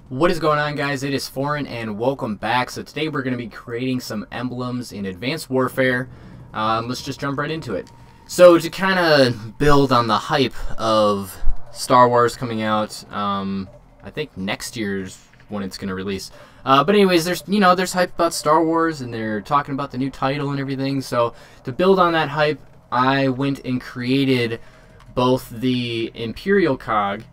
What is going on, guys? It is Foreign and welcome back. So today we're going to be creating some emblems in Advanced Warfare. Let's just jump right into it. So to kind of build on the hype of Star Wars coming out, I think next year's when it's going to release. But anyways, there's hype about Star Wars and they're talking about the new title and everything. So to build on that hype, I went and created both the Imperial Cog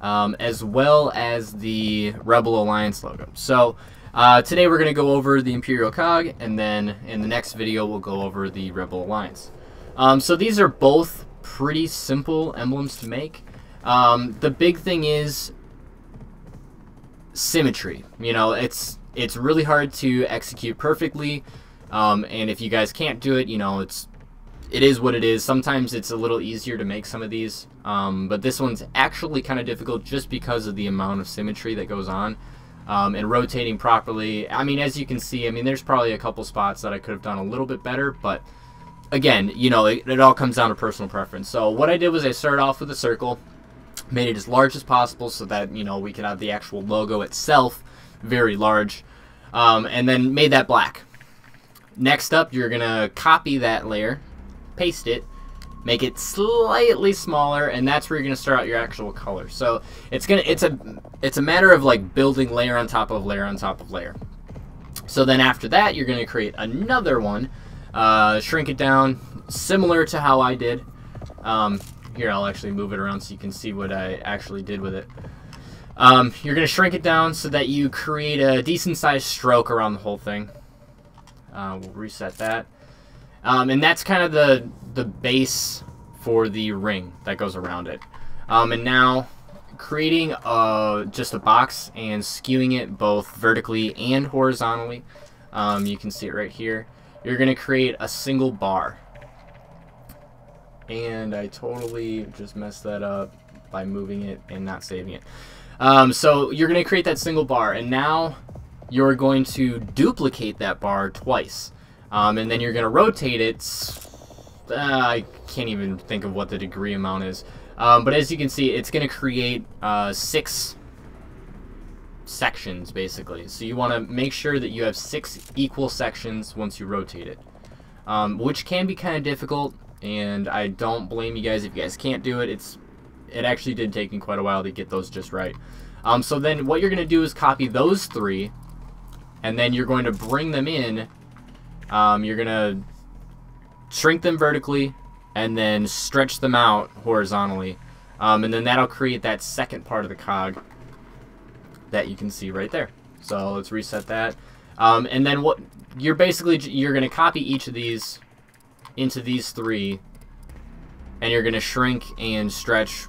as well as the Rebel Alliance logo. So today we're going to go over the Imperial Cog, and then in the next video we'll go over the Rebel Alliance. So these are both pretty simple emblems to make. The big thing is symmetry. You know, it's really hard to execute perfectly, and if you guys can't do it, you know, it is what it is. Sometimes it's a little easier to make some of these, but this one's actually kind of difficult just because of the amount of symmetry that goes on, and rotating properly. I mean, as you can see, I mean, there's probably a couple spots that I could have done a little bit better, but again, you know, it all comes down to personal preference. So what I did was I started off with a circle, made it as large as possible so that, you know, we could have the actual logo itself very large, and then made that black. Next up, you're gonna copy that layer, paste it, make it slightly smaller, and that's where you're going to start out your actual color. So it's a matter of like building layer on top of layer on top of layer. So then after that, you're going to create another one, shrink it down similar to how I did. Here, I'll actually move it around so you can see what I actually did with it. You're going to shrink it down so that you create a decent sized stroke around the whole thing. We'll reset that. And that's kind of the base for the ring that goes around it. And now creating just a box and skewing it both vertically and horizontally. You can see it right here. You're going to create a single bar. And I totally just messed that up by moving it and not saving it. So you're going to create that single bar, and now you're going to duplicate that bar twice. And then you're going to rotate it. I can't even think of what the degree amount is. But as you can see, it's going to create 6 sections, basically. So you want to make sure that you have 6 equal sections once you rotate it. Which can be kind of difficult, and I don't blame you guys if you guys can't do it. It actually did take me quite a while to get those just right. So then what you're going to do is copy those 3, and then you're going to bring them in. You're going to shrink them vertically and then stretch them out horizontally. And then that'll create that second part of the cog that you can see right there. So let's reset that. And then what you're going to copy each of these into these 3, and you're going to shrink and stretch,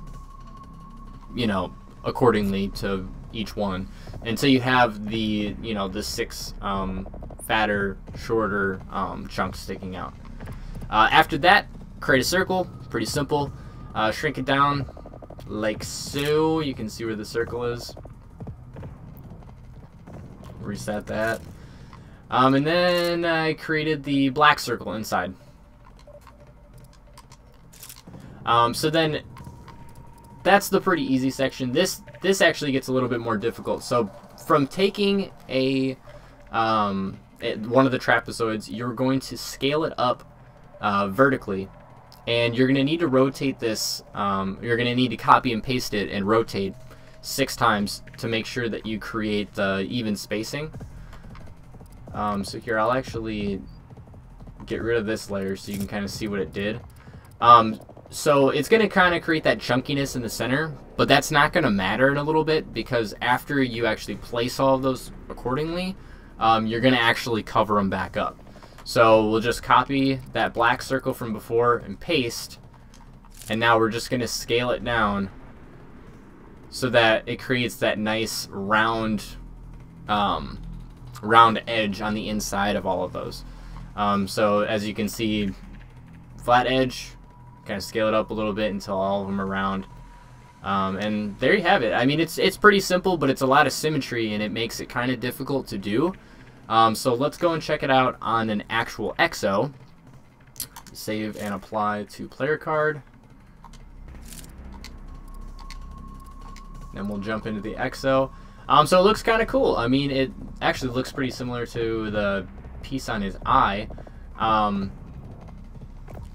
you know, accordingly to each one until you have the, you know, the 6 fatter, shorter chunks sticking out. After that, create a circle. Pretty simple. Shrink it down like so. You can see where the circle is. Reset that. And then I created the black circle inside. So then that's the pretty easy section. This actually gets a little bit more difficult. So from taking one of the trapezoids, you're going to scale it up vertically, and you're going to need to rotate this. You're going to need to copy and paste it and rotate 6 times to make sure that you create even spacing. So here, I'll actually get rid of this layer so you can kind of see what it did. So it's going to kind of create that chunkiness in the center, but that's not going to matter in a little bit, because after you actually place all of those accordingly, you're going to actually cover them back up. So we'll just copy that black circle from before and paste, and now we're just going to scale it down so that it creates that nice round edge on the inside of all of those. So as you can see, flat edge, kind of scale it up a little bit until all of them are round. And there you have it. I mean, it's pretty simple, but it's a lot of symmetry, and it makes it kind of difficult to do. So let's go and check it out on an actual EXO. Save and apply to player card. Then we'll jump into the EXO. So it looks kind of cool. I mean, it actually looks pretty similar to the piece on his eye. I'm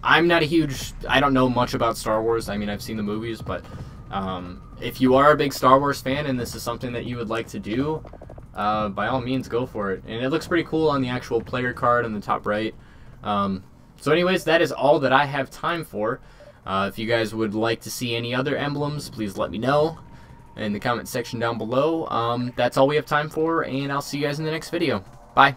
not a huge... I don't know much about Star Wars. I mean, I've seen the movies, but if you are a big Star Wars fan and this is something that you would like to do, by all means, go for it. And it looks pretty cool on the actual player card in the top right. So anyways, that is all that I have time for. If you guys would like to see any other emblems, please let me know in the comment section down below. That's all we have time for, and I'll see you guys in the next video. Bye.